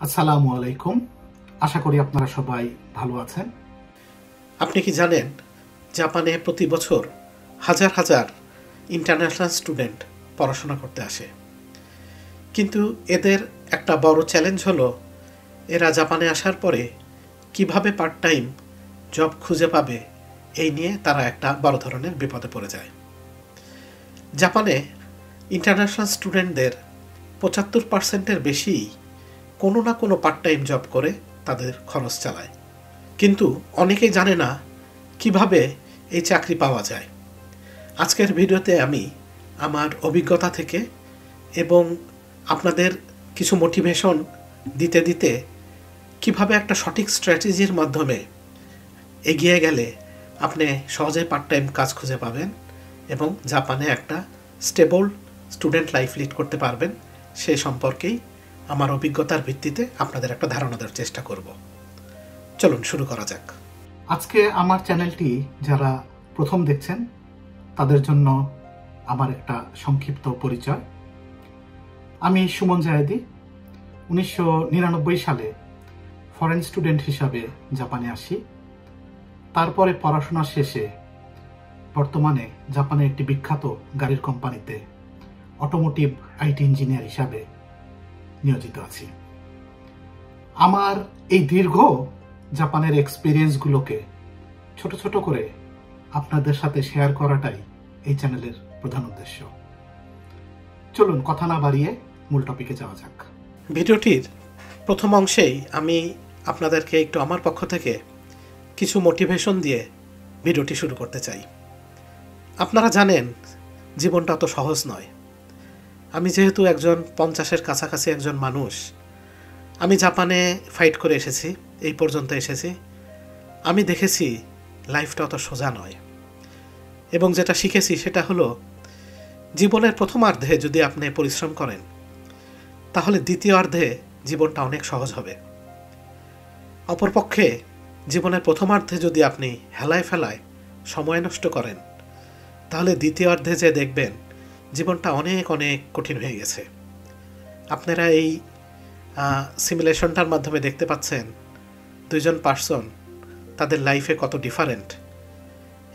আসসালামু আলাইকুম। আশা করি আপনারা সবাই ভালো আছেন। আপনি কি জানেন জাপানে প্রতি বছর হাজার হাজার ইন্টারন্যাশনাল স্টুডেন্ট পড়াশোনা করতে আসে, কিন্তু এদের একটা বড় চ্যালেঞ্জ হলো এরা জাপানে আসার পরে কিভাবে পার্ট টাইম জব খুঁজে পাবে, এই নিয়ে তারা একটা বড় ধরনের বিপদে পড়ে যায়। জাপানে ইন্টারন্যাশনাল স্টুডেন্টদের 75%-এর বেশি কোনো না কোনো পার্ট টাইম জব করে তাদের খরচ চালায়, কিন্তু অনেকেই জানে না কিভাবে এই চাকরি পাওয়া যায়। আজকের ভিডিওতে আমি আমার অভিজ্ঞতা থেকে এবং আপনাদের কিছু মোটিভেশন দিতে দিতে কিভাবে একটা সঠিক স্ট্র্যাটেজির মাধ্যমে এগিয়ে গেলে আপনি সহজে পার্ট টাইম কাজ খুঁজে পাবেন এবং জাপানে একটা স্টেবল স্টুডেন্ট লাইফ লিড করতে পারবেন, সেই সম্পর্কেই আমার অভিজ্ঞতার ভিত্তিতে আপনাদের একটা ধারণা দেওয়ার চেষ্টা করব। চলুন শুরু করা যাক। আজকে আমার চ্যানেলটি যারা প্রথম দেখছেন তাদের জন্য আমার একটা সংক্ষিপ্ত পরিচয়। আমি সুমন জায়েদি 1999 সালে ফরেন স্টুডেন্ট হিসাবে জাপানে আসি। তারপরে পড়াশোনা শেষে বর্তমানে জাপানে একটি বিখ্যাত গাড়ির কোম্পানিতে অটোমোটিভ আইটি ইঞ্জিনিয়ার হিসাবে নিয়োজিত আছি। আমার এই দীর্ঘ জাপানের এক্সপিরিয়েন্সগুলোকে ছোট ছোট করে আপনাদের সাথে শেয়ার করাটাই এই চ্যানেলের প্রধান উদ্দেশ্য। চলুন কথা না বাড়িয়ে মূল টপিকে যাওয়া যাক। ভিডিওটির প্রথম অংশেই আমি আপনাদেরকে একটু আমার পক্ষ থেকে কিছু মোটিভেশন দিয়ে ভিডিওটি শুরু করতে চাই। আপনারা জানেন জীবনটা অত সহজ নয়। আমি যেহেতু একজন 50-এর কাছাকাছি একজন মানুষ, আমি জাপানে ফাইট করে এসেছি, এই পর্যন্ত এসেছি। আমি দেখেছি লাইফটা অত সোজা নয়, এবং যেটা শিখেছি সেটা হলো জীবনের প্রথমার্ধে যদি আপনি পরিশ্রম করেন তাহলে দ্বিতীয়ার্ধে জীবনটা অনেক সহজ হবে। অপরপক্ষে জীবনের প্রথমার্ধে যদি আপনি হেলায় ফেলায় সময় নষ্ট করেন তাহলে দ্বিতীয়ার্ধে যে দেখবেন জীবনটা অনেক অনেক কঠিন হয়ে গেছে। আপনারা এই সিমুলেশনটার মাধ্যমে দেখতে পাচ্ছেন দুইজন পার্সন তাদের লাইফে কত ডিফারেন্ট।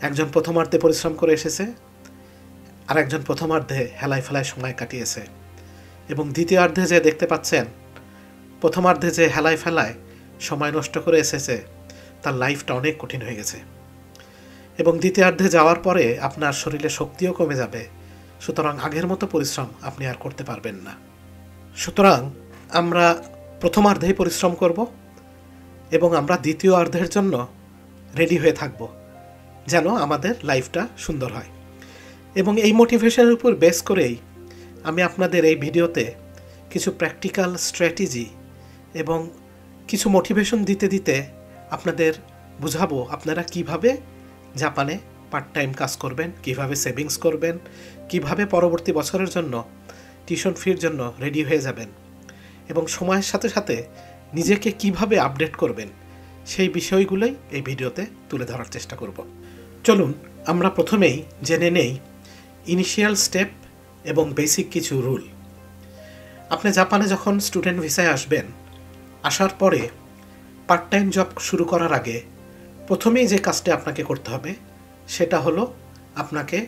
একজন প্রথমার্ধে পরিশ্রম করে এসেছে, আর একজন প্রথমার্ধে হেলায় ফেলায় সময় কাটিয়েছে। এবং দ্বিতীয়ার্ধে যে দেখতে পাচ্ছেন প্রথমার্ধে যে হেলায় ফেলায় সময় নষ্ট করে এসেছে তার লাইফটা অনেক কঠিন হয়ে গেছে। এবং দ্বিতীয়ার্ধে যাওয়ার পরে আপনার শরীরে শক্তিও কমে যাবে, সুতরাং আগের মতো পরিশ্রম আপনি আর করতে পারবেন না। সুতরাং আমরা প্রথমার্ধেই পরিশ্রম করব এবং আমরা দ্বিতীয় অর্ধের জন্য রেডি হয়ে থাকব, যেন আমাদের লাইফটা সুন্দর হয়। এবং এই মোটিভেশনের উপর বেস করেই আমি আপনাদের এই ভিডিওতে কিছু প্র্যাকটিক্যাল স্ট্র্যাটেজি এবং কিছু মোটিভেশন দিতে দিতে আপনাদের বুঝাবো আপনারা কিভাবে জাপানে পার্ট টাইম কাজ করবেন, কিভাবে সেভিংস করবেন, কিভাবে পরবর্তী বছরের জন্য টিউশন ফির জন্য রেডি হয়ে যাবেন, এবং সময়ের সাথে সাথে নিজেকে কিভাবে আপডেট করবেন, সেই বিষয়গুলোই এই ভিডিওতে তুলে ধরার চেষ্টা করব। চলুন আমরা প্রথমেই জেনে নেই ইনিশিয়াল স্টেপ এবং বেসিক কিছু রুল। আপনি জাপানে যখন স্টুডেন্ট ভিসায় আসবেন, আসার পরে পার্ট টাইম জব শুরু করার আগে প্রথমেই যে কাজটা আপনাকে করতে হবে সেটা হলো আপনাকে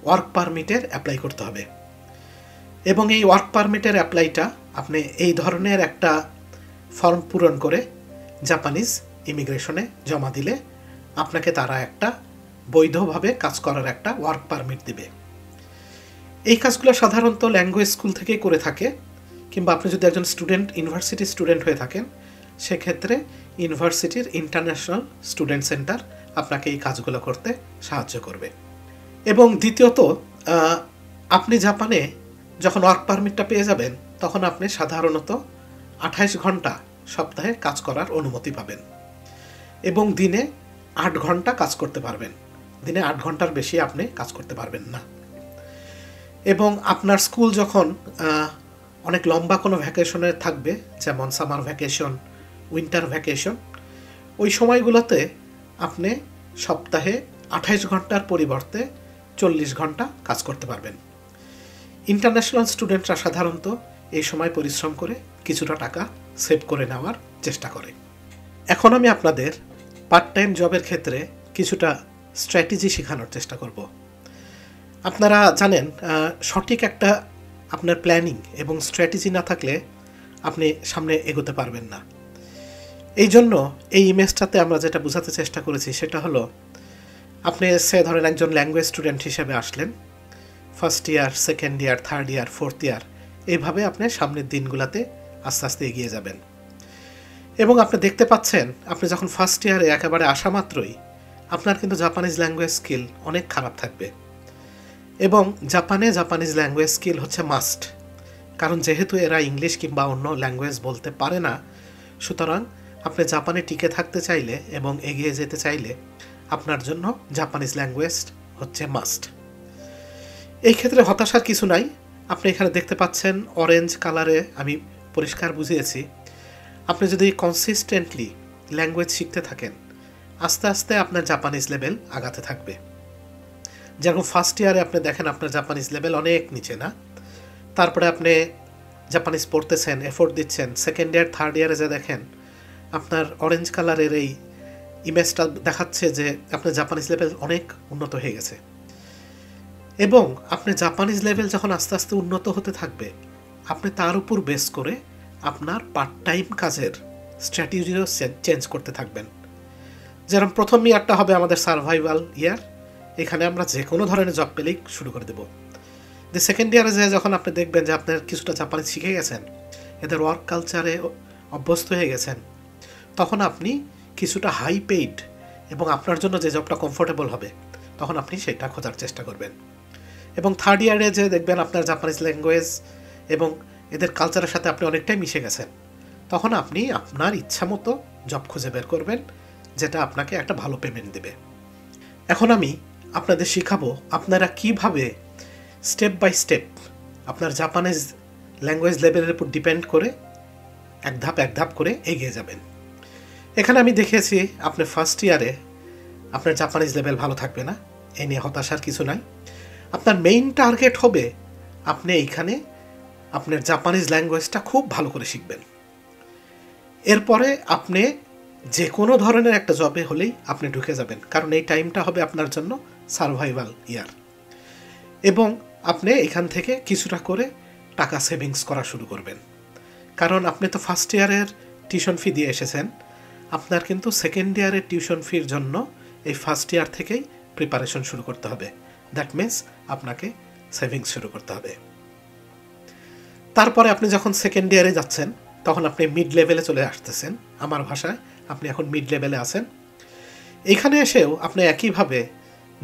ওয়ার্ক পারমিটের অ্যাপ্লাই করতে হবে। এবং এই ওয়ার্ক পারমিটের অ্যাপ্লাইটা আপনি এই ধরনের একটা ফর্ম পূরণ করে জাপানিজ ইমিগ্রেশনে জমা দিলে আপনাকে তারা একটা বৈধভাবে কাজ করার একটা ওয়ার্ক পারমিট দিবে। এই কাজগুলো সাধারণত ল্যাঙ্গুয়েজ স্কুল থেকেই করে থাকে, কিংবা আপনি যদি একজন ইউনিভার্সিটি স্টুডেন্ট হয়ে থাকেন সেক্ষেত্রে ইউনিভার্সিটির ইন্টারন্যাশনাল স্টুডেন্ট সেন্টার আপনাকে এই কাজগুলো করতে সাহায্য করবে। এবং দ্বিতীয়ত, আপনি জাপানে যখন ওয়ার্ক পারমিটটা পেয়ে যাবেন তখন আপনি সাধারণত 28 ঘন্টা সপ্তাহে কাজ করার অনুমতি পাবেন এবং দিনে 8 ঘন্টা কাজ করতে পারবেন। দিনে 8 ঘন্টার বেশি আপনি কাজ করতে পারবেন না। এবং আপনার স্কুল যখন অনেক লম্বা কোনো ভ্যাকেশনে থাকবে, যেমন সামার ভ্যাকেশন, উইন্টার ভ্যাকেশন, ওই সময়গুলোতে আপনি সপ্তাহে 28 ঘন্টার পরিবর্তে 40 ঘন্টা কাজ করতে পারবেন। ইন্টারন্যাশনাল স্টুডেন্টরা সাধারণত এই সময় পরিশ্রম করে কিছুটা টাকা সেভ করে নেওয়ার চেষ্টা করে। এখন আমি আপনাদের পার্ট টাইম জবের ক্ষেত্রে কিছুটা স্ট্র্যাটেজি শেখানোর চেষ্টা করব। আপনারা জানেন সঠিক একটা আপনার প্ল্যানিং এবং স্ট্র্যাটেজি না থাকলে আপনি সামনে এগোতে পারবেন না। এই জন্য এই ইমেজটাতে আমরা যেটা বোঝাতে চেষ্টা করেছি সেটা হলো, আপনি ধরেন একজন ল্যাঙ্গুয়েজ স্টুডেন্ট হিসেবে আসলেন, first year, second year, third year, fourth year, এইভাবে আপনি সামনের দিনগুলোতে আস্তে আস্তে এগিয়ে যাবেন। এবং আপনি দেখতে পাচ্ছেন আপনি যখন ফার্স্ট ইয়ারে একেবারে আসা মাত্রই আপনার কিন্তু জাপানিজ ল্যাঙ্গুয়েজ স্কিল অনেক খারাপ থাকবে। এবং জাপানিজ ল্যাঙ্গুয়েজ স্কিল হচ্ছে মাস্ট, কারণ যেহেতু এরা ইংলিশ কিংবা অন্য ল্যাঙ্গুয়েজ বলতে পারে না, সুতরাং আপনি জাপানে টিকে থাকতে চাইলে এবং এগিয়ে যেতে চাইলে আপনার জন্য জাপানিজ ল্যাঙ্গুয়েজ হচ্ছে মাস্ট। এই ক্ষেত্রে হতাশার কিছু নাই। আপনি এখানে দেখতে পাচ্ছেন অরেঞ্জ কালারে আমি পরিষ্কার বুঝিয়েছি। আপনি যদি কনসিস্টেন্টলি ল্যাঙ্গুয়েজ শিখতে থাকেন, আস্তে আস্তে আপনার জাপানিজ লেভেল আগাতে থাকবে। যেরকম ফার্স্ট ইয়ারে আপনি দেখেন আপনার জাপানিজ লেভেল অনেক নিচে না, তারপরে আপনি জাপানিজ পড়তেছেন, এফোর্ট দিচ্ছেন, সেকেন্ড ইয়ার, থার্ড ইয়ারে যে দেখেন আপনার অরেঞ্জ কালারের এই ইমেজটা দেখাচ্ছে যে আপনার জাপানিজ লেভেল অনেক উন্নত হয়ে গেছে। এবং আপনি জাপানিজ লেভেল যখন আস্তে আস্তে উন্নত হতে থাকবে, আপনি তার উপর বেস করে আপনার পার্ট টাইম কাজের স্ট্র্যাটেজিও চেঞ্জ করতে থাকবেন। যেরকম প্রথম ইয়ারটা হবে আমাদের সার্ভাইভাল ইয়ার, এখানে আমরা যে কোনো ধরনের জব পেলেই শুরু করে দেবো। যে সেকেন্ড ইয়ারে যে যখন আপনি দেখবেন যে আপনার কিছুটা জাপানিজ শিখে গেছেন, এদের ওয়ার্ক কালচারে অভ্যস্ত হয়ে গেছেন, তখন আপনি কিছুটা হাই পেইড এবং আপনার জন্য যে জবটা কমফোর্টেবল হবে তখন আপনি সেটা খোঁজার চেষ্টা করবেন। এবং থার্ড ইয়ারে যে দেখবেন আপনার জাপানিজ ল্যাঙ্গুয়েজ এবং এদের কালচারের সাথে আপনি অনেকটাই মিশে গেছেন, তখন আপনি আপনার ইচ্ছা মতো জব খুঁজে বের করবেন যেটা আপনাকে একটা ভালো পেমেন্ট দেবে। এখন আমি আপনাদের শেখাবো আপনারা কিভাবে স্টেপ বাই স্টেপ আপনার জাপানিজ ল্যাঙ্গুয়েজ লেভেলের উপর ডিপেন্ড করে এক ধাপ করে এগিয়ে যাবেন। এখানে আমি দেখেছি আপনি ফার্স্ট ইয়ারে আপনার জাপানিজ লেভেল ভালো থাকবে না, এ নিয়ে হতাশার কিছু নাই। আপনার মেইন টার্গেট হবে আপনি এইখানে আপনার জাপানিজ ল্যাঙ্গুয়েজটা খুব ভালো করে শিখবেন। এরপরে আপনি যে কোনো ধরনের একটা জবে হলেই আপনি ঢুকে যাবেন, কারণ এই টাইমটা হবে আপনার জন্য সার্ভাইভাল ইয়ার। এবং আপনি এখান থেকে কিছুটা করে টাকা সেভিংস করা শুরু করবেন, কারণ আপনি তো ফার্স্ট ইয়ারের টিউশন ফি দিয়ে এসেছেন, আপনার কিন্তু সেকেন্ড ইয়ারের টিউশন ফির জন্য এই ফার্স্ট ইয়ার থেকেই প্রিপারেশন শুরু করতে হবে। দ্যাট মিনস আপনাকে সেভিংস শুরু করতে হবে। তারপরে আপনি যখন সেকেন্ড ইয়ারে যাচ্ছেন তখন আপনি মিড লেভেলে চলে আসতেছেন, আমার ভাষায় আপনি এখন মিড লেভেলে আছেন। এখানে এসেও আপনি একইভাবে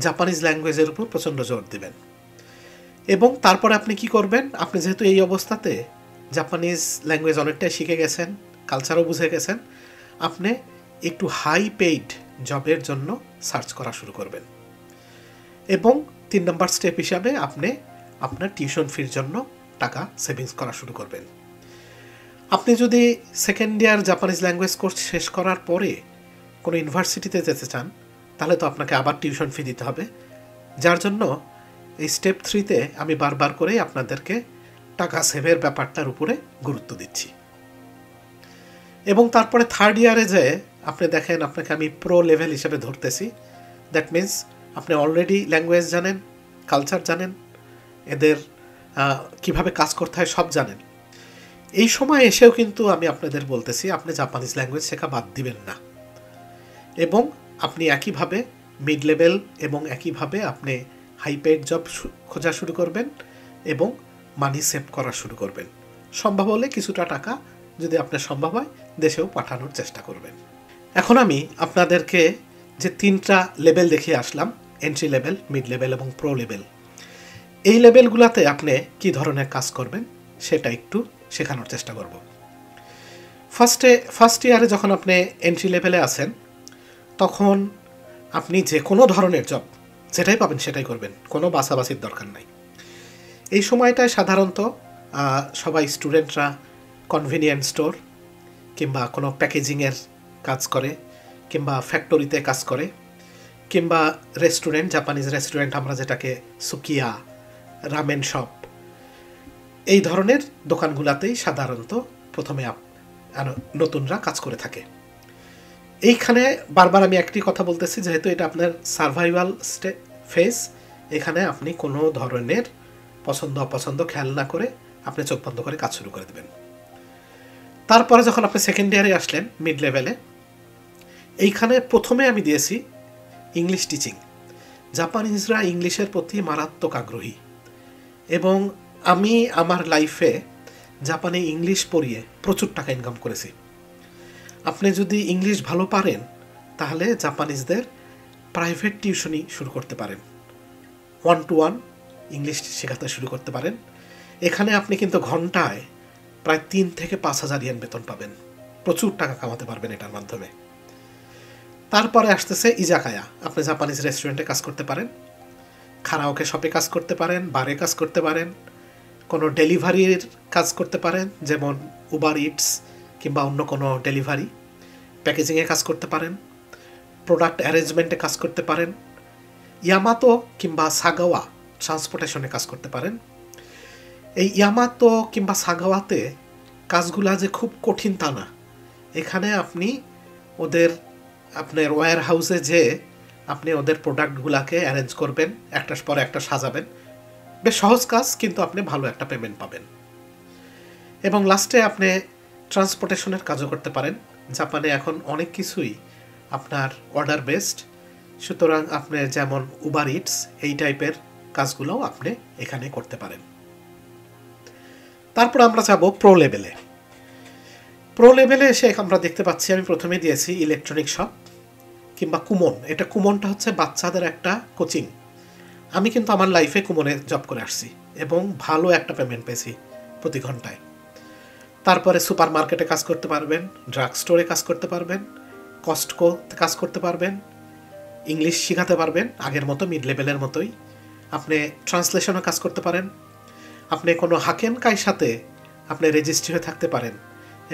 জাপানিজ ল্যাঙ্গুয়েজের উপর প্রচণ্ড জোর দেবেন। এবং তারপরে আপনি কি করবেন, আপনি যেহেতু এই অবস্থাতে জাপানিজ ল্যাঙ্গুয়েজ অনেকটাই শিখে গেছেন, কালচারও বুঝে গেছেন, আপনি একটু হাই পেইড জবের জন্য সার্চ করা শুরু করবেন। এবং 3 নম্বর স্টেপ হিসাবে আপনি আপনার টিউশন ফির জন্য টাকা সেভিংস করা শুরু করবেন। আপনি যদি second year Japanese language course শেষ করার পরে কোনো ইউনিভার্সিটিতে যেতে চান, তাহলে তো আপনাকে আবার টিউশন ফি দিতে হবে, যার জন্য এই স্টেপ 3-তে আমি বারবার করেই আপনাদেরকে টাকা সেভের ব্যাপারটার উপরে গুরুত্ব দিচ্ছি। এবং তারপরে থার্ড ইয়ারে যে আপনি দেখেন আপনাকে আমি প্রো লেভেল হিসেবে ধরতেছি, দ্যাট মিনস আপনি অলরেডি ল্যাঙ্গুয়েজ জানেন, কালচার জানেন, এদের কিভাবে কাজ করতে হয় সব জানেন। এই সময় এসেও কিন্তু আমি আপনাদের বলতেছি আপনি জাপানিজ ল্যাঙ্গুয়েজ শেখা বাদ দিবেন না, এবং আপনি একইভাবে মিড লেভেল এবং একইভাবে আপনি হাই পেইড জব খোঁজা শুরু করবেন এবং মানি সেভ করা শুরু করবেন। সম্ভব হলে কিছুটা টাকা যদি আপনার সম্ভব হয় দেশেও পাঠানোর চেষ্টা করবেন। এখন আমি আপনাদেরকে যে 3টা লেভেল দেখিয়ে আসলাম, এন্ট্রি লেভেল, মিড লেভেল এবং প্রো লেভেল, এই লেভেলগুলোতে আপনি কি ধরনের কাজ করবেন সেটা একটু শেখানোর চেষ্টা করব। ফার্স্ট ইয়ারে যখন আপনি এন্ট্রি লেভেলে আছেন তখন আপনি যে কোনো ধরনের জব যেটাই পাবেন সেটাই করবেন, কোনো বাছাবাছির দরকার নাই। এই সময়টায় সাধারণত সবাই স্টুডেন্টরা কনভিনিয়েন্ট স্টোর কিংবা কোনো প্যাকেজিংয়ের কাজ করে, কিংবা ফ্যাক্টরিতে কাজ করে, কিংবা রেস্টুরেন্ট, জাপানিজ রেস্টুরেন্ট আমরা যেটাকে সুকিয়া, রামেন শপ, এই ধরনের দোকানগুলোতেই সাধারণত প্রথমে নতুনরা কাজ করে থাকে। এইখানে বারবার আমি একটি কথা বলতেছি, যেহেতু এটা আপনার সার্ভাইভাল ফেজ, এখানে আপনি কোনো ধরনের পছন্দ অপছন্দ খেয়াল না করে আপনি চোখ বন্ধ করে কাজ শুরু করে দেবেন। তারপরে যখন আপনি সেকেন্ড ইয়ারে আসলেন, মিড লেভেলে, এইখানে প্রথমে আমি দিয়েছি ইংলিশ টিচিং। জাপানিজরা ইংলিশের প্রতি মারাত্মক আগ্রহী, এবং আমি আমার লাইফে জাপানে ইংলিশ পড়িয়ে প্রচুর টাকা ইনকাম করেছি। আপনি যদি ইংলিশ ভালো পারেন তাহলে জাপানিজদের প্রাইভেট টিউশনি শুরু করতে পারেন, 1-to-1 ইংলিশ শেখাতে শুরু করতে পারেন। এখানে আপনি কিন্তু ঘন্টায় প্রায় 3 থেকে 5,000 ইয়েন বেতন পাবেন, প্রচুর টাকা কামাতে পারবেন এটার মাধ্যমে। তারপরে আসতেছে ইজাকায়া। আপনি জাপানিজ রেস্টুরেন্টে কাজ করতে পারেন, খারাওকে শপে কাজ করতে পারেন, বারে কাজ করতে পারেন, কোনো ডেলিভারির কাজ করতে পারেন, যেমন উবার ইটস কিংবা অন্য কোনো ডেলিভারি, প্যাকেজিংয়ে কাজ করতে পারেন, প্রোডাক্ট অ্যারেঞ্জমেন্টে কাজ করতে পারেন, ইয়ামাতো কিংবা সাগাওয়া ট্রান্সপোর্টেশনে কাজ করতে পারেন। এই ইয়ামাতো কিংবা সাগাওয়াতে কাজগুলা যে খুব কঠিন তা না। এখানে আপনি আপনার ওয়্যার হাউসে যে আপনি ওদের প্রোডাক্টগুলাকে অ্যারেঞ্জ করবেন, একটার পর একটা সাজাবেন, বেশ সহজ কাজ, কিন্তু আপনি ভালো একটা পেমেন্ট পাবেন। এবং লাস্টে আপনি ট্রান্সপোর্টেশনের কাজও করতে পারেন। জাপানে এখন অনেক কিছুই আপনার অর্ডার বেসড, সুতরাং আপনি যেমন উবার ইটস এই টাইপের কাজগুলোও আপনি এখানে করতে পারেন। তারপর আমরা যাব প্রো লেভেলে। প্রো লেভেলে এসে আমরা দেখতে পাচ্ছি, আমি প্রথমে দিয়েছি ইলেকট্রনিক শপ কিংবা কুমন। এটা কুমনটা হচ্ছে বাচ্চাদের একটা কোচিং। আমি কিন্তু আমার লাইফে কুমনে জব করে আসছি এবং ভালো একটা পেমেন্ট পেয়েছি প্রতি ঘন্টায়। তারপরে সুপার মার্কেটে কাজ করতে পারবেন, ড্রাগ স্টোরে কাজ করতে পারবেন, কস্টকোতে কাজ করতে পারবেন, ইংলিশ শেখাতে পারবেন আগের মতো, মিড লেভেলের মতোই। আপনি ট্রান্সলেশনও কাজ করতে পারেন, আপনি কোনো হাকেনকাইয়ের সাথে আপনি রেজিস্ট্রি হয়ে থাকতে পারেন,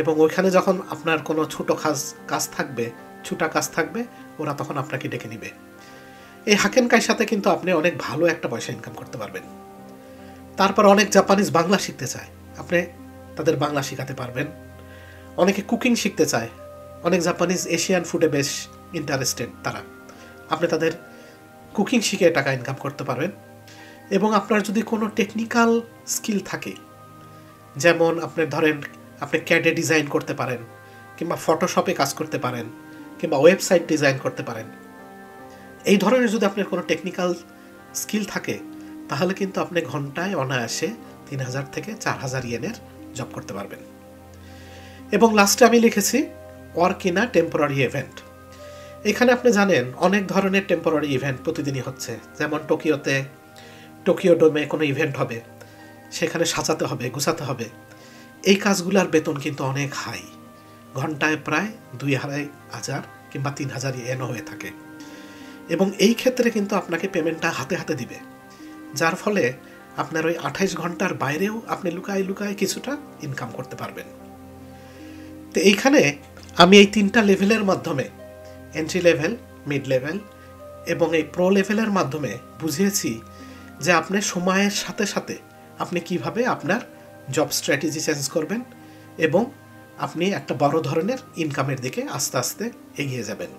এবং ওইখানে যখন আপনার কোনো ছুটা কাজ থাকবে ওরা তখন আপনাকে ডেকে নিবে। এই হাকেনকাইয়ের সাথে কিন্তু আপনি অনেক ভালো একটা পয়সা ইনকাম করতে পারবেন। তারপর অনেক জাপানিজ বাংলা শিখতে চায়, আপনি তাদের বাংলা শেখাতে পারবেন। অনেকে কুকিং শিখতে চায়, অনেক জাপানিজ এশিয়ান ফুডে বেশ ইন্টারেস্টেড তারা, আপনি তাদের কুকিং শিখে টাকা ইনকাম করতে পারবেন। এবং আপনার যদি কোনো টেকনিক্যাল স্কিল থাকে, যেমন আপনি ধরেন আপনি ক্যাডে ডিজাইন করতে পারেন, কিংবা ফটোশপে কাজ করতে পারেন, কিংবা ওয়েবসাইট ডিজাইন করতে পারেন, এই ধরনের যদি আপনার কোনো টেকনিক্যাল স্কিল থাকে তাহলে কিন্তু আপনি ঘন্টায় অনায়াসে 3,000 থেকে 4,000 ইয়েনের জব করতে পারবেন। এবং লাস্টে আমি লিখেছি work in a temporary event. এখানে আপনি জানেন অনেক ধরনের টেম্পোরারি ইভেন্ট প্রতিদিনই হচ্ছে, যেমন টোকিও ডোমে কোনো ইভেন্ট হবে, সেখানে সাজাতে হবে, গুছাতে হবে। এই কাজগুলোর বেতন কিন্তু অনেক হাই, ঘন্টায় প্রায় 2,500 কিংবা 3,000 ইয়েনও হয়ে থাকে। এবং এই ক্ষেত্রে কিন্তু আপনাকে পেমেন্টটা হাতে হাতে দিবে, যার ফলে আপনার ওই 28 ঘন্টার বাইরেও আপনি লুকায় কিছুটা ইনকাম করতে পারবেন। তো এইখানে আমি এই 3টা লেভেলের মাধ্যমে, এন্ট্রি লেভেল, মিড লেভেল এবং এই প্রো লেভেলের মাধ্যমে বুঝিয়েছি যে আপনি সময়ের সাথে সাথে আপনি কিভাবে আপনার জব স্ট্র্যাটেজি চেঞ্জ করবেন এবং আপনি একটা বড় ধরনের ইনকামের দিকে আস্তে আস্তে এগিয়ে যাবেন।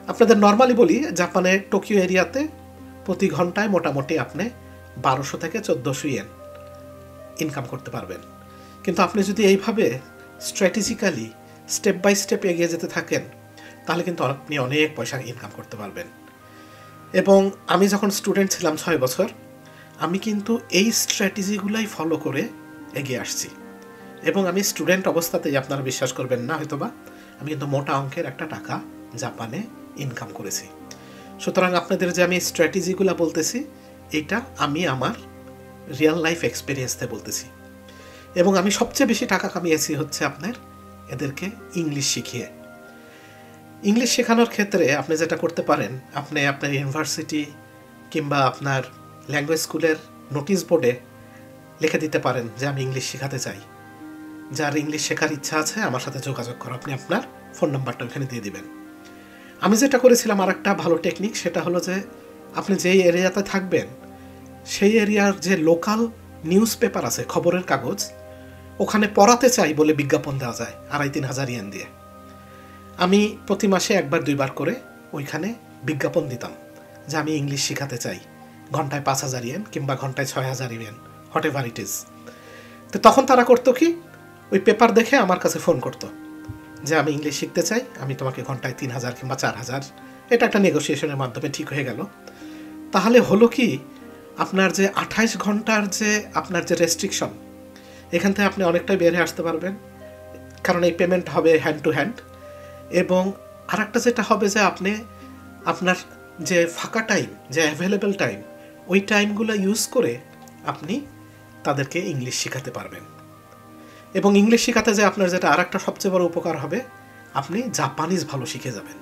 আপনাদের নর্মালি বলি, জাপানে টোকিও এরিয়াতে প্রতি ঘন্টায় মোটামুটি আপনি 1200 থেকে 1400 ইয়েন ইনকাম করতে পারবেন। কিন্তু আপনি যদি এইভাবে স্ট্র্যাটেজিক্যালি স্টেপ বাই স্টেপ এগিয়ে যেতে থাকেন তাহলে কিন্তু আপনি অনেক পয়সা ইনকাম করতে পারবেন। এবং আমি যখন স্টুডেন্ট ছিলাম 6 বছর, আমি কিন্তু এই স্ট্র্যাটেজিগুলাই ফলো করে এগিয়ে আসছি। এবং আমি স্টুডেন্ট অবস্থাতেই, আপনারা বিশ্বাস করবেন না হয়তোবা, আমি কিন্তু মোটা অঙ্কের একটা টাকা জাপানে ইনকাম করেছি। সুতরাং আপনাদের যে আমি স্ট্র্যাটেজিগুলো বলতেছি, এটা আমি আমার রিয়েল লাইফ এক্সপিরিয়েন্সতে বলতেছি। এবং আমি সবচেয়ে বেশি টাকা কামিয়েছি হচ্ছে আপনার এদেরকে ইংলিশ শিখিয়ে। ইংলিশ শেখানোর ক্ষেত্রে আপনি যেটা করতে পারেন, আপনি আপনার ইউনিভার্সিটি কিংবা আপনার ল্যাঙ্গুয়েজ স্কুলের নোটিশ বোর্ডে লিখে দিতে পারেন যে আমি ইংলিশ শেখাতে চাই, যার ইংলিশ শেখার ইচ্ছা আছে আমার সাথে যোগাযোগ করো। আপনি আপনার ফোন নাম্বারটা ওখানে দিয়ে দিবেন। আমি যেটা করেছিলাম আর একটা ভালো টেকনিক, সেটা হলো যে আপনি যেই এরিয়াতে থাকবেন সেই এরিয়ার যে লোকাল নিউজ পেপার আছে, খবরের কাগজ, ওখানে পড়াতে চাই বলে বিজ্ঞাপন দেওয়া যায় 2,500-3,000 ইয়েন দিয়ে। আমি প্রতি মাসে 1-2বার করে ওইখানে বিজ্ঞাপন দিতাম যে আমি ইংলিশ শেখাতে চাই, ঘন্টায় 5,000 ইয়েন কিংবা ঘন্টায় 6,000 yen, what ever it is. তো তখন তারা করতো কি, ওই পেপার দেখে আমার কাছে ফোন করতো যে আমি ইংলিশ শিখতে চাই, আমি তোমাকে ঘন্টায় 3,000 কিংবা 4,000। এটা একটা নেগোসিয়েশনের মাধ্যমে ঠিক হয়ে গেল। তাহলে হলো কি, আপনার যে 28 ঘন্টার যে আপনার যে রেস্ট্রিকশন, এখান থেকে আপনি অনেকটাই বেরিয়ে আসতে পারবেন, কারণ এই পেমেন্ট হবে হ্যান্ড টু হ্যান্ড। এবং আরেকটা যেটা হবে যে আপনি আপনার যে ফাঁকা টাইম, যে অ্যাভেলেবেল টাইম, ওই টাইমগুলো ইউজ করে আপনি তাদেরকে ইংলিশ শেখাতে পারবেন। এবং ইংলিশ শেখাতে যে আপনার যেটা আরেকটা সবচেয়ে বড় উপকার হবে, আপনি জাপানিজ ভালো শিখে যাবেন।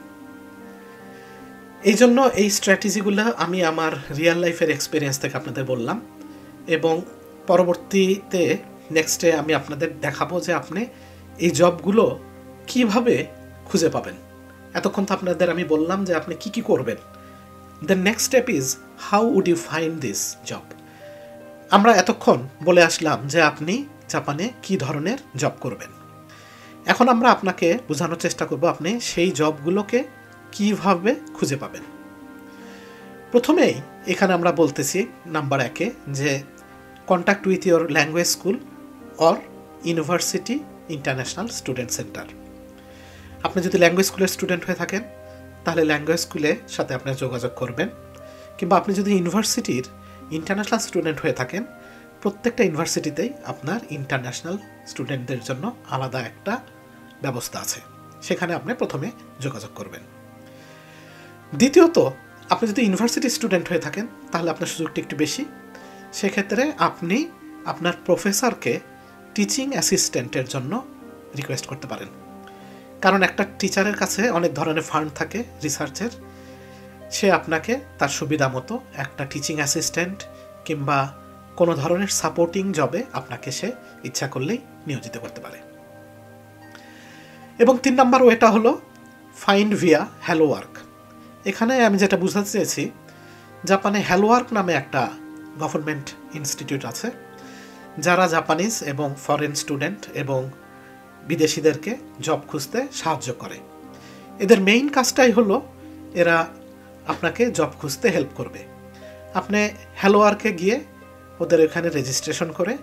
এই জন্য এই স্ট্র্যাটেজিগুলো আমি আমার রিয়েল লাইফের এক্সপিরিয়েন্স থেকে আপনাদের বললাম, এবং পরবর্তীতে নেক্সটে আমি আপনাদের দেখাবো যে আপনি এই জবগুলো কিভাবে খুঁজে পাবেন। এতক্ষণ তো আপনাদের আমি বললাম যে আপনি কি কি করবেন। The next step is how would you find this job. আমরা এতক্ষণ বলে আসলাম যে আপনি জাপানে কি ধরনের জব করবেন। এখন আমরা আপনাকে বোঝানোর চেষ্টা করব আপনি সেই জবগুলোকে কিভাবে খুঁজে পাবেন। প্রথমেই এখানে আমরা বলতেছি নাম্বার 1-এ যে contact with your language school or university international student centre. আপনি যদি ল্যাঙ্গুয়েজ স্কুলের স্টুডেন্ট হয়ে থাকেন তাহলে ল্যাঙ্গুয়েজ স্কুলের সাথে আপনি যোগাযোগ করবেন, কিংবা আপনি যদি ইউনিভার্সিটির ইন্টারন্যাশনাল স্টুডেন্ট হয়ে থাকেন, প্রত্যেকটা ইউনিভার্সিটিতেই আপনার ইন্টারন্যাশনাল স্টুডেন্টদের জন্য আলাদা একটা ব্যবস্থা আছে, সেখানে আপনি প্রথমে যোগাযোগ করবেন। দ্বিতীয়ত, আপনি যদি ইউনিভার্সিটি স্টুডেন্ট হয়ে থাকেন তাহলে আপনার সুযোগটা একটু বেশি। সেক্ষেত্রে আপনি আপনার প্রফেসরকে টিচিং অ্যাসিস্ট্যান্টের জন্য রিকোয়েস্ট করতে পারেন, কারণ একটা টিচারের কাছে অনেক ধরনের ফান্ড থাকে রিসার্চের। সে আপনাকে তার সুবিধা মতো একটা টিচিং অ্যাসিস্ট্যান্ট কিংবা কোনো ধরনের সাপোর্টিং জবে আপনাকে সে ইচ্ছা করলেই নিয়োজিত করতে পারে। এবং 3 নম্বর ওয়েটা হলো ফাইন্ড ভিয়া হ্যালো ওয়ার্ক। এখানে আমি যেটা বুঝাতে চেয়েছি, জাপানে হ্যালো ওয়ার্ক নামে একটা গভর্নমেন্ট ইনস্টিটিউট আছে, যারা জাপানিজ এবং ফরেন স্টুডেন্ট এবং বিদেশিদেরকে জব খুঁজতে সাহায্য করে। এদের মেইন কাজটাই হলো এরা আপনাকে জব খুঁজতে হেল্প করবে। আপনি হ্যালো ওয়ার্কে গিয়ে ওদের এখানে রেজিস্ট্রেশন করে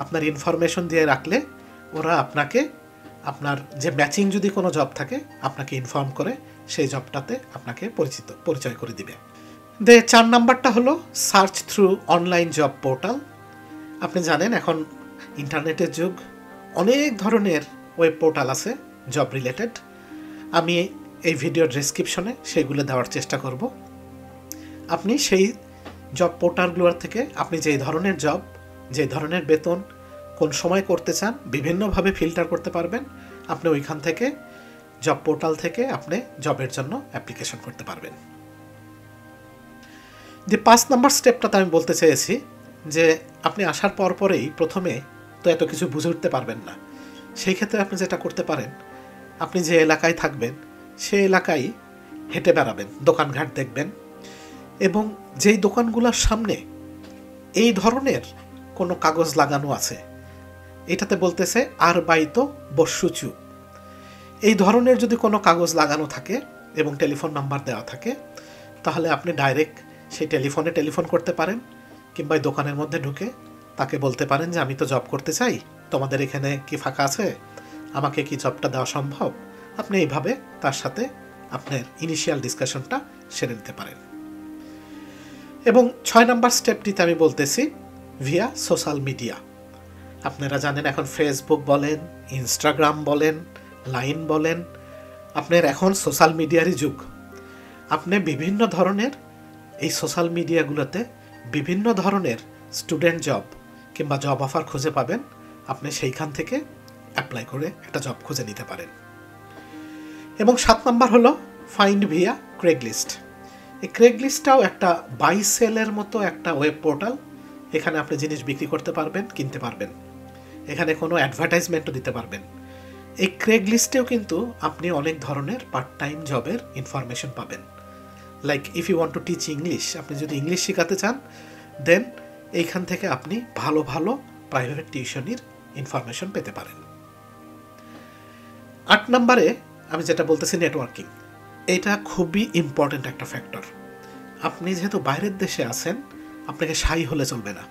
আপনার ইনফরমেশন দিয়ে রাখলে ওরা আপনাকে আপনার যে ম্যাচিং যদি কোনো জব থাকে আপনাকে ইনফর্ম করে সেই জবটাতে আপনাকে পরিচয় করে দিবে। 4 নাম্বারটা হলো search through online job portal. আপনি জানেন এখন ইন্টারনেটের যুগ, অনেক ধরনের ওয়েব পোর্টাল আছে জব রিলেটেড। আমি এই ভিডিওর ডেসক্রিপশনে সেগুলো দেওয়ার চেষ্টা করব। আপনি সেই জব পোর্টালগুলোর থেকে আপনি যেই ধরনের জব, যে ধরনের বেতন, কোন সময় করতে চান, বিভিন্নভাবে ফিল্টার করতে পারবেন। আপনি ওইখান থেকে জব পোর্টাল থেকে আপনি জবের জন্য অ্যাপ্লিকেশন করতে পারবেন। যে 5 নম্বর স্টেপটাতে আমি বলতে চেয়েছি যে আপনি আসার পরেই প্রথমে তো এত কিছু বুঝে উঠতে পারবেন না। সেই ক্ষেত্রে আপনি যেটা করতে পারেন, আপনি যে এলাকায় থাকবেন সেই এলাকায় হেঁটে বেড়াবেন, দোকানঘাট দেখবেন, এবং যেই দোকানগুলোর সামনে এই ধরনের কোনো কাগজ লাগানো আছে, এটাতে বলতেছে আর বাইতো বস্যুচু, এই ধরনের যদি কোনো কাগজ লাগানো থাকে এবং টেলিফোন নাম্বার দেওয়া থাকে, তাহলে আপনি ডাইরেক্ট সেই টেলিফোন করতে পারেন, কিংবা এই দোকানের মধ্যে ঢুকে তাকে বলতে পারেন যে আমি তো জব করতে চাই, তোমাদের এখানে কি ফাঁকা আছে, আমাকে কি জবটা দেওয়া সম্ভব। আপনি এইভাবে তার সাথে আপনার ইনিশিয়াল ডিসকাশনটা সেরে নিতে পারেন। এবং 6 নম্বর স্টেপটিতে আমি বলতেছি ভিয়া সোশ্যাল মিডিয়া। আপনারা জানেন এখন ফেসবুক বলেন, ইনস্টাগ্রাম বলেন, লাইন বলেন, আপনার এখন সোশ্যাল মিডিয়ারই যুগ। আপনি বিভিন্ন ধরনের এই সোশ্যাল মিডিয়াগুলোতে বিভিন্ন ধরনের স্টুডেন্ট জব কিংবা জব অফার খুঁজে পাবেন। আপনি সেইখান থেকে অ্যাপ্লাই করে একটা জব খুঁজে নিতে পারেন। এবং 7 নম্বর হলো ফাইন্ড ভিয়া ক্রেগলিস্ট। এই ক্রেগলিস্টটাও একটা বাই সেলের মতো একটা ওয়েব পোর্টাল। এখানে আপনি জিনিস বিক্রি করতে পারবেন, কিনতে পারবেন, এখানে কোনো অ্যাডভার্টাইজমেন্টও দিতে পারবেন। এই ক্রেগলিস্টেও কিন্তু আপনি অনেক ধরনের পার্ট টাইম জবের ইনফরমেশন পাবেন। Like if you want to teach English, আপনি যদি ইংলিশ শেখাতে চান, দেন এইখান থেকে আপনি ভালো ভালো প্রাইভেট টিউশনির ইনফরমেশন পেতে পারেন। 8 নম্বরে আমি যেটা বলতেছি নেটওয়ার্কিং, এটা খুবই ইম্পর্ট্যান্ট একটা ফ্যাক্টর। আপনি যেহেতু বাইরের দেশে আছেন, আপনাকে শাই হলে চলবে না।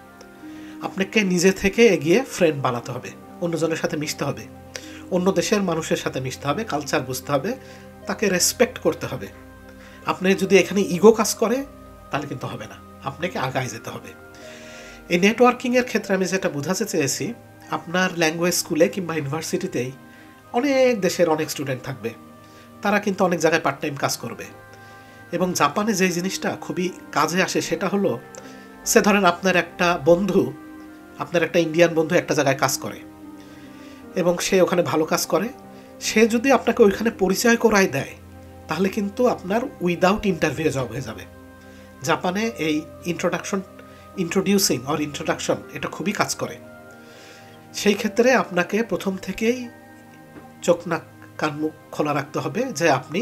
আপনাকে নিজে থেকে এগিয়ে ফ্রেন্ড বানাতে হবে, অন্যজনের সাথে মিশতে হবে, অন্য দেশের মানুষের সাথে মিশতে হবে, কালচার বুঝতে হবে, তাকে রেসপেক্ট করতে হবে। আপনি যদি এখানে ইগো কাজ করে তাহলে কিন্তু হবে না, আপনাকে আগায় যেতে হবে। এই নেটওয়ার্কিংয়ের ক্ষেত্রে আমি যেটা বোঝাতে চেয়েছি, আপনার ল্যাঙ্গুয়েজ স্কুলে কিংবা ইউনিভার্সিটিতেই অনেক দেশের অনেক স্টুডেন্ট থাকবে, তারা কিন্তু অনেক জায়গায় পার্ট টাইম কাজ করবে। এবং জাপানে যে জিনিসটা খুবই কাজে আসে সেটা হলো, সে ধরেন আপনার একটা ইন্ডিয়ান বন্ধু একটা জায়গায় কাজ করে এবং সে ওখানে ভালো কাজ করে, সে যদি আপনাকে ওইখানে পরিচয় করায় দেয় তাহলে কিন্তু আপনার উইদাউট ইন্টারভিউ জব হয়ে যাবে। জাপানে এই ইন্ট্রোডাকশন এটা খুবই কাজ করে। সেই ক্ষেত্রে আপনাকে প্রথম থেকেই চোখ নাক কান মুখ খোলা রাখতে হবে যে আপনি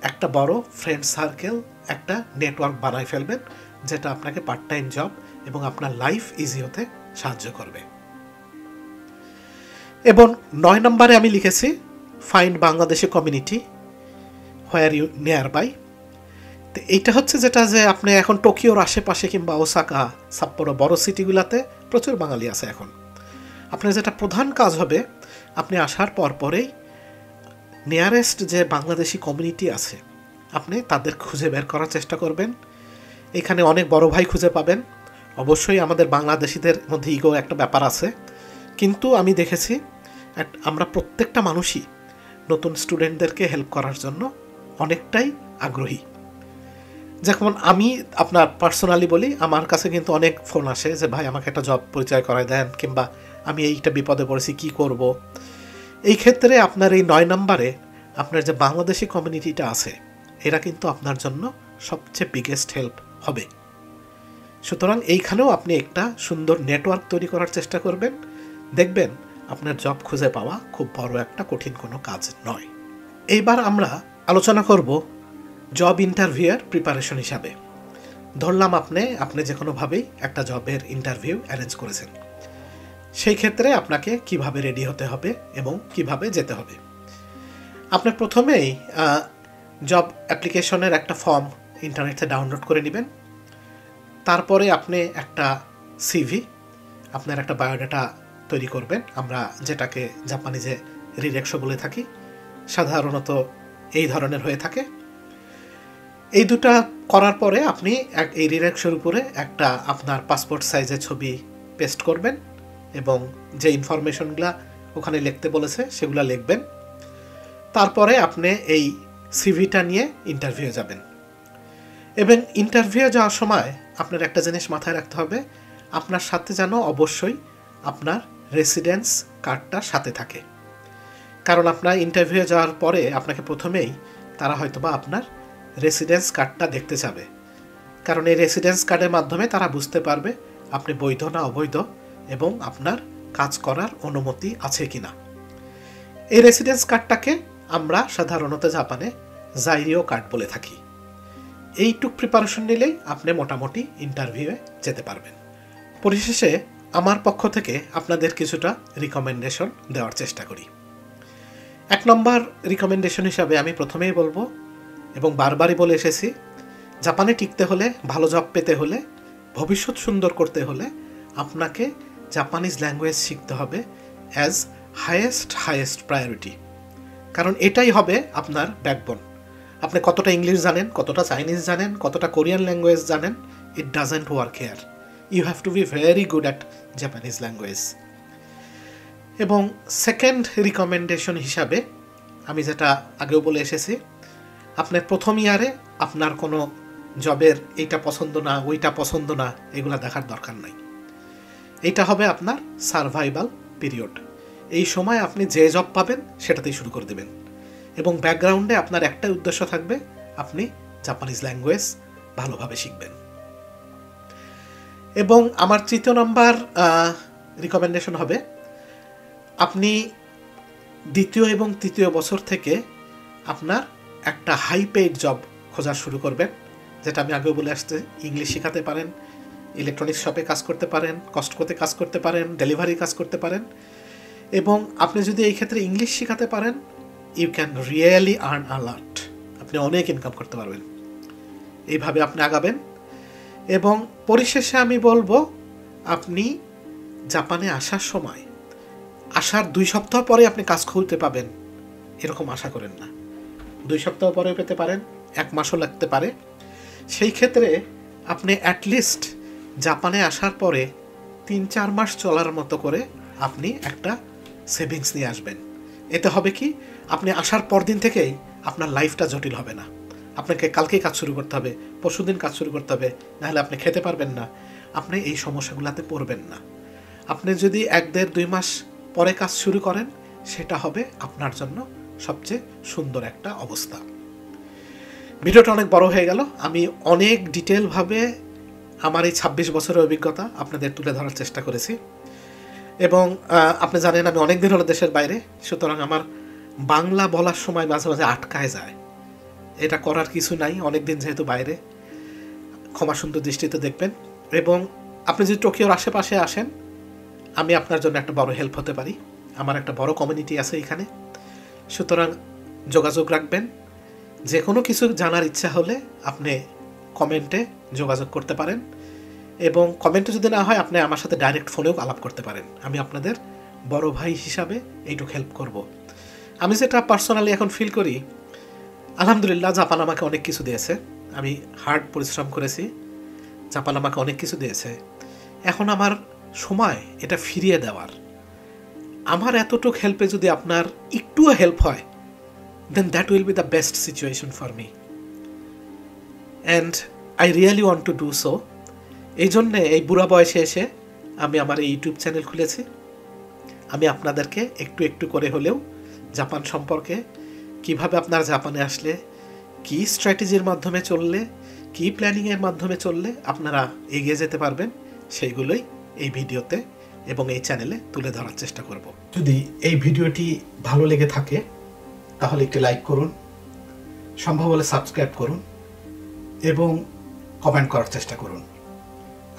একটা বড় ফ্রেন্ড সার্কেল, একটা নেটওয়ার্ক বানায় ফেলবেন, যেটা আপনাকে পার্ট টাইম জব এবং আপনার লাইফ ইজি হতে সাহায্য করবে। এবং 9 নম্বরে আমি লিখেছি find Bangladeshi community where you nearby. তো এইটা হচ্ছে যেটা যে আপনি এখন টোকিওর আশেপাশে কিংবা ওসাকা, সাপ্পোরো বড় সিটিগুলোতে প্রচুর বাঙালি আছে। এখন আপনার যেটা প্রধান কাজ হবে, আপনি আসার পরেই নিয়ারেস্ট যে বাংলাদেশি কমিউনিটি আছে আপনি তাদের খুঁজে বের করার চেষ্টা করবেন। এখানে অনেক বড় ভাই খুঁজে পাবেন। অবশ্যই আমাদের বাংলাদেশিদের মধ্যে ইগো একটা ব্যাপার আছে, কিন্তু আমি দেখেছি আমরা প্রত্যেকটা মানুষই নতুন স্টুডেন্টদেরকে হেল্প করার জন্য অনেকটাই আগ্রহী। যেমন আমি আপনার পার্সোনালি বলি, আমার কাছে কিন্তু অনেক ফোন আসে যে ভাই আমাকে একটা জব পরিচয় করায় দেন, কিংবা আমি এইটা বিপদে পড়েছি কি করব। এই ক্ষেত্রে আপনার এই 9 নম্বরে আপনার যে বাংলাদেশি কমিউনিটিটা আছে এরা কিন্তু আপনার জন্য সবচেয়ে বিগেস্ট হেল্প হবে। সুতরাং এইখানেও আপনি একটা সুন্দর নেটওয়ার্ক তৈরি করার চেষ্টা করবেন, দেখবেন আপনার জব খুঁজে পাওয়া খুব বড় একটা কঠিন কোনো কাজ নয়। এইবার আমরা আলোচনা করব জব ইন্টারভিউয়ের প্রিপারেশন হিসাবে। ধরলাম আপনি যে কোনোভাবেই একটা জবের ইন্টারভিউ অ্যারেঞ্জ করেছেন, সেই ক্ষেত্রে আপনাকে কিভাবে রেডি হতে হবে এবং কিভাবে যেতে হবে। আপনি প্রথমেই জব অ্যাপ্লিকেশনের একটা ফর্ম ইন্টারনেটে ডাউনলোড করে নেবেন। তারপরে আপনি একটা সিভি, আপনার একটা বায়োডাটা তৈরি করবেন, আমরা যেটাকে জাপানিজে রিরেকশো বলে থাকি, সাধারণত এই ধরনের হয়ে থাকে। এই দুটা করার পরে আপনি এই রিরেকশোর উপরে একটা আপনার পাসপোর্ট সাইজের ছবি পেস্ট করবেন এবং যে ইনফরমেশনগুলো ওখানে লিখতে বলেছে সেগুলো লিখবেন। তারপরে আপনি এই সিভিটা নিয়ে ইন্টারভিউ যাবেন। এবং ইন্টারভিউ যাওয়ার সময় আপনার একটা জিনিস মাথায় রাখতে হবে, আপনার সাথে যেন অবশ্যই আপনার রেসিডেন্স কার্ডটা সাথে থাকে। কারণ আপনার ইন্টারভিউ যাওয়ার পরে আপনাকে প্রথমেই তারা হয়তোবা আপনার রেসিডেন্স কার্ডটা দেখতে চাবে, কারণ এই রেসিডেন্স কার্ডের মাধ্যমে তারা বুঝতে পারবে আপনি বৈধ না অবৈধ এবং আপনার কাজ করার অনুমতি আছে কিনা। এই রেসিডেন্স কার্ডটাকে আমরা সাধারণত জাপানে জাইরিও কার্ড বলে থাকি। এইটুক প্রিপারেশন নিলেই আপনি মোটামুটি ইন্টারভিউয়ে যেতে পারবেন। পরিশেষে আমার পক্ষ থেকে আপনাদের কিছুটা রিকমেন্ডেশন দেওয়ার চেষ্টা করি। 1 নম্বর রিকমেন্ডেশন হিসাবে আমি প্রথমেই বলবো এবং বারবারই বলে এসেছি, জাপানে টিকতে হলে, ভালো জব পেতে হলে, ভবিষ্যৎ সুন্দর করতে হলে আপনাকে জাপানিজ ল্যাঙ্গুয়েজ শিখতে হবে অ্যাজ হাইয়েস্ট প্রায়োরিটি। কারণ এটাই হবে আপনার ব্যাকবোন। আপনি কতটা ইংলিশ জানেন, কতটা চাইনিজ জানেন, কতটা কোরিয়ান ল্যাঙ্গুয়েজ জানেন, it doesn't work here. You have to be very good at Japanese language. এবং সেকেন্ড রিকমেন্ডেশন হিসাবে আমি যেটা আগেও বলে এসেছি, আপনার প্রথম ইয়ারে আপনার কোনো জবের এইটা পছন্দ না ওইটা পছন্দ না এগুলো দেখার দরকার নাই। এইটা হবে আপনার সার্ভাইভাল পিরিয়ড। এই সময় আপনি যে জব পাবেন সেটাতেই শুরু করে দেবেন এবং ব্যাকগ্রাউন্ডে আপনার একটাই উদ্দেশ্য থাকবে, আপনি জাপানিজ ল্যাঙ্গুয়েজ ভালোভাবে শিখবেন। এবং আমার 3 নম্বর রিকমেন্ডেশন হবে, আপনি 2য় এবং 3য় বছর থেকে আপনার একটা হাই পেইড জব খোঁজা শুরু করবেন, যেটা আমি আগেও বলে আসতে, ইংলিশ শেখাতে পারেন, ইলেকট্রনিক্স শপে কাজ করতে পারেন, কস্টকোতে কাজ করতে পারেন, ডেলিভারি কাজ করতে পারেন। এবং আপনি যদি এই ক্ষেত্রে ইংলিশ শেখাতে পারেন, you can really earn a lot. আপনি অনেক ইনকাম করতে পারবেন। এইভাবে আপনি আগাবেন। এবং পরিশেষে আমি বলবো, আপনি জাপানে আসার সময়, আসার 2 সপ্তাহ পরে আপনি কাজ খুঁজতে পাবেন এরকম আশা করেন না। 2 সপ্তাহ পরে পেতে পারেন, 1 মাসও লাগতে পারে। সেই ক্ষেত্রে আপনি অ্যাটলিস্ট জাপানে আসার পরে 3-4 মাস চলার মতো করে আপনি একটা সেভিংস নিয়ে আসবেন। এতে হবে কি, আপনি আসার পর দিন থেকেই আপনার লাইফটা জটিল হবে না। আপনাকে কালকেই কাজ শুরু করতে হবে, পরশুদিন কাজ শুরু করতে হবে, নাহলে আপনি খেতে পারবেন না, আপনি এই সমস্যাগুলোতে পড়বেন না। আপনি যদি 1-1.5-2 মাস পরে কাজ শুরু করেন, সেটা হবে আপনার জন্য সবচেয়ে সুন্দর একটা অবস্থা। ভিডিওটা অনেক বড় হয়ে গেল। আমি অনেক ডিটেলভাবে আমার এই 26 বছরের অভিজ্ঞতা আপনাদের তুলে ধরার চেষ্টা করেছি। এবং আপনি জানেন আমি অনেক দিন হলো দেশের বাইরে, সুতরাং আমার বাংলা বলার সময় মাঝে মাঝে আটকায় যায়। এটা করার কিছু নাই, অনেক দিন যেহেতু বাইরে, ক্ষমা সুন্দর দৃষ্টিতে দেখবেন। এবং আপনি যদি টোকিওর আশেপাশে আসেন, আমি আপনার জন্য একটা বড় হেল্প হতে পারি। আমার একটা বড় কমিউনিটি আছে এখানে, সুতরাং যোগাযোগ রাখবেন। যে কোনো কিছু জানার ইচ্ছা হলে আপনি কমেন্টে যোগাযোগ করতে পারেন, এবং কমেন্টে যদি না হয় আপনি আমার সাথে ডাইরেক্ট ফোনেও আলাপ করতে পারেন। আমি আপনাদের বড় ভাই হিসাবে এইটুকু হেল্প করব। আমি যেটা পার্সোনালি এখন ফিল করি, আলহামদুলিল্লাহ জাপান আমাকে অনেক কিছু দিয়েছে। আমি হার্ড পরিশ্রম করেছি, জাপান আমাকে অনেক কিছু দিয়েছে। এখন আমার সময় এটা ফিরিয়ে দেওয়ার। আমার এতটুকু হেল্পে যদি আপনার একটুও হেল্প হয়, then that will be the best situation for me, and I really want to do so. এই জন্যে এই বুড়া বয়সে এসে আমি আমার এই ইউটিউব চ্যানেল খুলেছি। আমি আপনাদেরকে একটু একটু করে হলেও জাপান সম্পর্কে, কিভাবে আপনারা জাপানে আসলে কি স্ট্র্যাটেজির মাধ্যমে চললে, কি প্ল্যানিংয়ের মাধ্যমে চললে আপনারা এগিয়ে যেতে পারবেন, সেইগুলোই এই ভিডিওতে এবং এই চ্যানেলে তুলে ধরার চেষ্টা করব। যদি এই ভিডিওটি ভালো লেগে থাকে তাহলে একটি লাইক করুন, সম্ভব হলে সাবস্ক্রাইব করুন এবং কমেন্ট করার চেষ্টা করুন।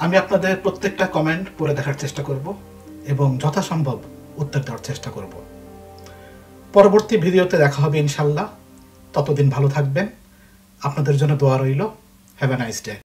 আমি আপনাদের প্রত্যেকটা কমেন্ট পড়ে দেখার চেষ্টা করব এবং যথাসম্ভব উত্তর দেওয়ার চেষ্টা করব। পরবর্তী ভিডিওতে দেখা হবে ইনশাল্লাহ। ততদিন ভালো থাকবেন। আপনাদের জন্য দোয়া রইল। Have a nice day.